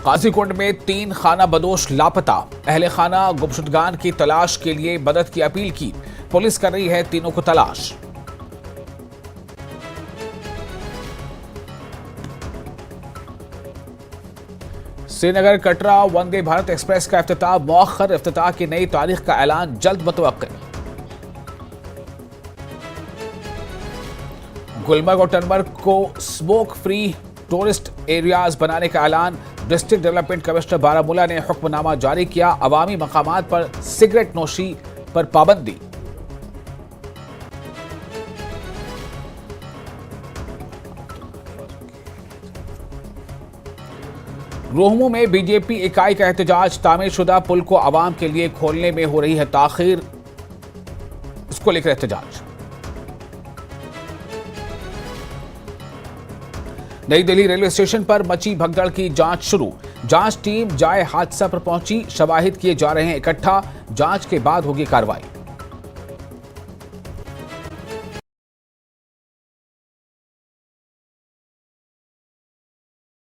काजीकुंड में 3 खाना बदोश लापता। अहले खाना गुमशुदगान की तलाश के लिए मदद की अपील की। पुलिस कर रही है तीनों को तलाश। श्रीनगर कटरा वंदे भारत एक्सप्रेस का इफ्तिताह मौखर। इफ्तिताह की नई तारीख का ऐलान जल्द मुतवक्किल। गुलमर्ग और टनमर्ग को स्मोक फ्री टूरिस्ट एरियाज बनाने का ऐलान। डिस्ट्रिक्ट डेवलपमेंट कमिश्नर बारामूला ने हुक्मनामा जारी किया। अवामी मकामात पर सिगरेट नोशी पर पाबंदी। रोहमू में बीजेपी इकाई का एहतजाज। तामीरशुदा पुल को आवाम के लिए खोलने में हो रही है ताखीर, इसको लेकर एहतजाज। नई दिल्ली रेलवे स्टेशन पर मची भगदड़ की जांच शुरू। जांच टीम जाए हादसा पर पहुंची। शवाहिद किए जा रहे हैं इकट्ठा। जांच के बाद होगी कार्रवाई।